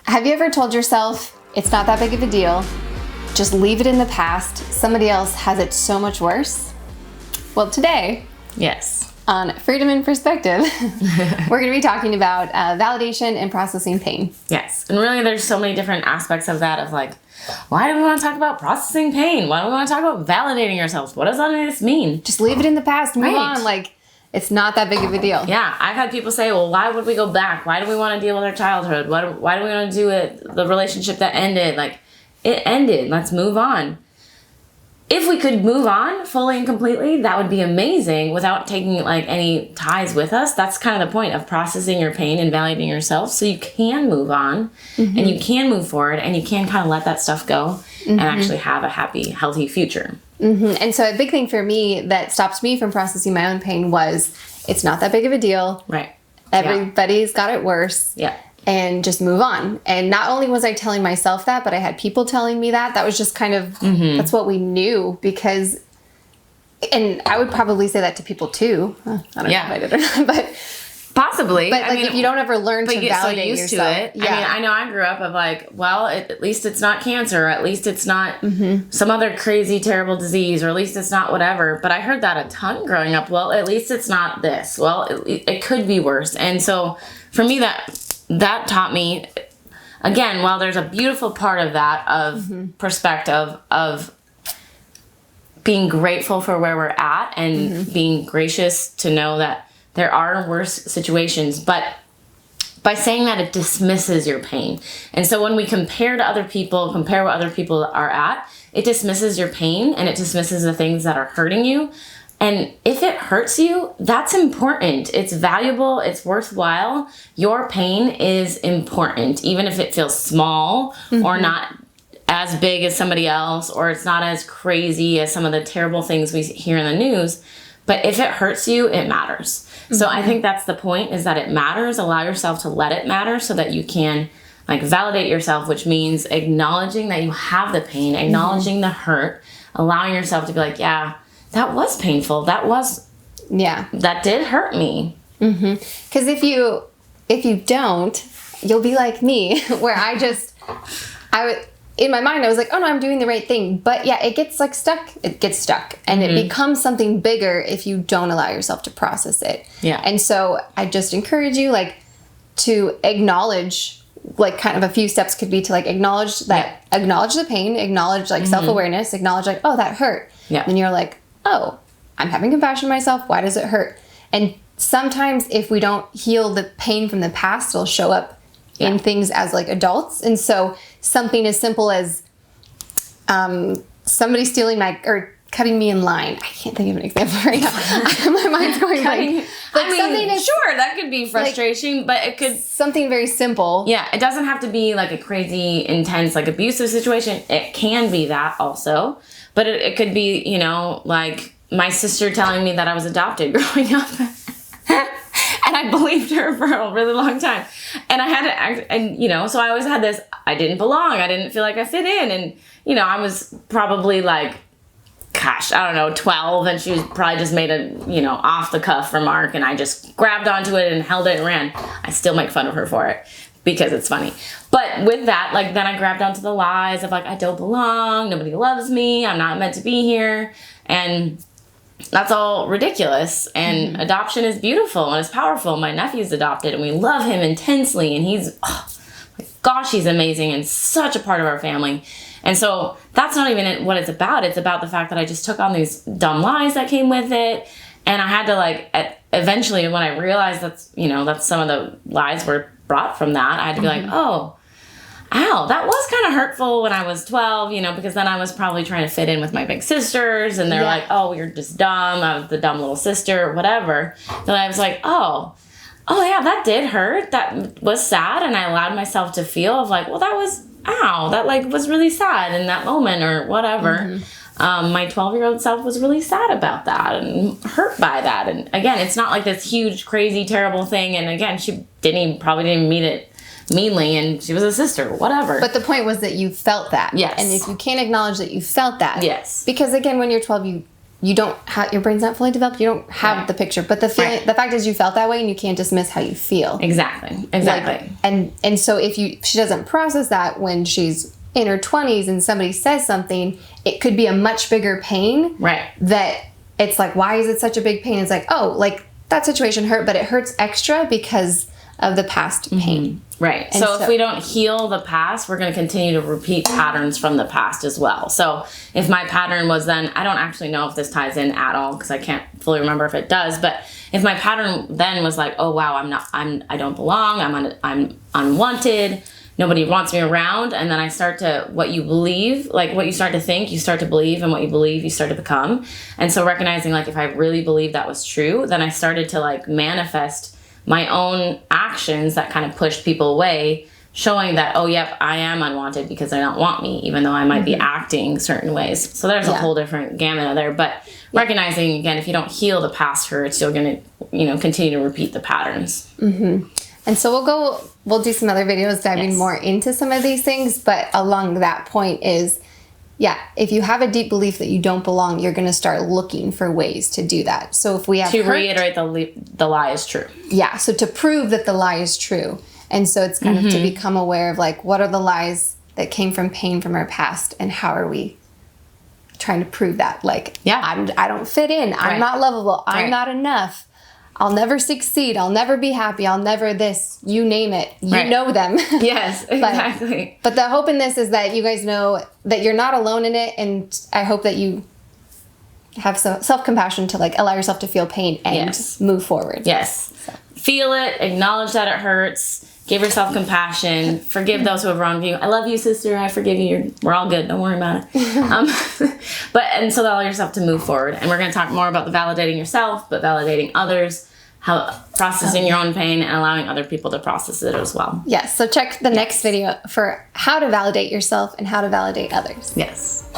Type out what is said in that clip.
Have you ever told yourself, it's not that big of a deal, just leave it in the past, somebody else has it so much worse? Well, today, yes, on Freedom in Perspective, we're going to be talking about validation and processing pain. Yes, and really there's so many different aspects of that, of like, why do we want to talk about processing pain? Why do we want to talk about validating ourselves? What does all this mean? Just leave it in the past, move Right. on, like, it's not that big of a deal. Yeah, I've had people say, well, why would we go back? Why do we want to deal with our childhood? Why do we want to do it? The relationship that ended, like, it ended. Let's move on. If we could move on fully and completely, that would be amazing without taking like any ties with us. That's kind of the point of processing your pain and validating yourself, so you can move on and you can move forward and you can kind of let that stuff go and actually have a happy, healthy future. And so a big thing for me that stopped me from processing my own pain was, it's not that big of a deal. Right. Everybody's got it worse. Yeah. And just move on. And not only was I telling myself that, but I had people telling me that. That was just kind of, that's what we knew, because, and I would probably say that to people too. I don't know if I did or not, but possibly. But like, if you don't ever learn to validate so used yourself. to it. Yeah. I mean, I know I grew up of like, well, at least it's not cancer, or at least it's not some other crazy, terrible disease, or at least it's not whatever. But I heard that a ton growing up. Well, at least it's not this. Well, it could be worse. And so for me, that taught me, again, while there's a beautiful part of that, of perspective, of being grateful for where we're at and being gracious to know that there are worse situations, but by saying that, it dismisses your pain. And so when we compare to other people, compare what other people are at, it dismisses your pain and it dismisses the things that are hurting you. And if it hurts you, that's important. It's valuable. It's worthwhile. Your pain is important, even if it feels small or not as big as somebody else, or it's not as crazy as some of the terrible things we hear in the news. But if it hurts you, it matters. So I think that's the point, is that it matters. Allow yourself to let it matter so that you can like validate yourself, which means acknowledging that you have the pain, acknowledging the hurt, allowing yourself to be like, yeah, that was painful. That did hurt me. Because if you don't, you'll be like me, where in my mind, I was like, oh no, I'm doing the right thing. But yeah, it gets like stuck. It gets stuck. And it becomes something bigger if you don't allow yourself to process it. Yeah. And so I just encourage you like to acknowledge, like kind of a few steps could be to like acknowledge the pain, acknowledge like self-awareness, acknowledge like, oh, that hurt. Yeah. Then you're like, oh, I'm having compassion for myself. Why does it hurt? And sometimes if we don't heal the pain from the past, it'll show up in things as like adults. And so something as simple as somebody stealing or cutting me in line. I can't think of an example right now. My mind's going blank. I mean, sure, that could be frustration, but it could... Something very simple. Yeah, it doesn't have to be like a crazy, intense, like abusive situation. It can be that also. But it could be, you know, like my sister telling me that I was adopted growing up. And I believed her for a really long time. And I had to act, and, you know, so I always had this, I didn't belong. I didn't feel like I fit in. And, you know, I was probably like, gosh, I don't know, 12. And she was probably just made a, you know, off the cuff remark. And I just grabbed onto it and held it and ran. I still make fun of her for it because it's funny. But with that, like, then I grabbed onto the lies of like, I don't belong. Nobody loves me. I'm not meant to be here. And that's all ridiculous. And adoption is beautiful and it's powerful. My nephew's adopted and we love him intensely. And he's, my gosh, he's amazing and such a part of our family. And so that's not even what it's about. It's about the fact that I just took on these dumb lies that came with it. And I had to like, eventually when I realized that's some of the lies were brought from that, I had to be like, oh, ow, that was kind of hurtful when I was 12, you know, because then I was probably trying to fit in with my big sisters and they're like, oh, you're just dumb. I was the dumb little sister, whatever. Then I was like, oh yeah, that did hurt. That was sad. And I allowed myself to feel of like, well, that was, that like was really sad in that moment or whatever. My 12-year-old self was really sad about that and hurt by that. And again, it's not like this huge, crazy, terrible thing. And again, she probably didn't mean it meanly, and she was a sister, whatever. But the point was that you felt that. Yes. And if you can't acknowledge that you felt that. Yes. Because again, when you're 12, you don't have, your brain's not fully developed. You don't have the picture, but the feeling, the fact is you felt that way and you can't dismiss how you feel. Exactly. Like, and so if she doesn't process that when she's in her 20s and somebody says something, it could be a much bigger pain. Right. That it's like, why is it such a big pain? It's like, oh, like that situation hurt, but it hurts extra because of the past pain. Right. And So if we don't heal the past, we're going to continue to repeat patterns from the past as well. So if my pattern was then, I don't actually know if this ties in at all because I can't fully remember if it does, but if my pattern then was like, oh wow, I don't belong, I'm unwanted, nobody wants me around, and then I start to, what you believe, like what you start to think, you start to believe, and what you believe, you start to become. And so recognizing like if I really believed that was true, then I started to like manifest my own actions that kind of pushed people away, showing that, oh, yep, I am unwanted because they don't want me, even though I might be acting certain ways. So there's a whole different gamut of there. But recognizing, again, if you don't heal the past hurts, you're going to, continue to repeat the patterns. And so we'll do some other videos diving more into some of these things. But along that point is, if you have a deep belief that you don't belong, you're going to start looking for ways to do that. So if we have reiterate the lie is true. Yeah. So to prove that the lie is true. And so it's kind of to become aware of like, what are the lies that came from pain from our past and how are we trying to prove that? Like, I don't fit in. I'm not lovable. I'm not enough. I'll never succeed. I'll never be happy. I'll never this. You name it. You know them. Yes, exactly. But the hope in this is that you guys know that you're not alone in it. And I hope that you have some self-compassion to like allow yourself to feel pain and move forward. Yes. So. Feel it. Acknowledge that it hurts. Give yourself compassion. Forgive those who have wronged you. I love you, sister. I forgive you. We're all good. Don't worry about it. And so allow yourself to move forward. And we're going to talk more about the validating yourself, but validating others, how processing your own pain and allowing other people to process it as well. Yes. So check the next video for how to validate yourself and how to validate others. Yes.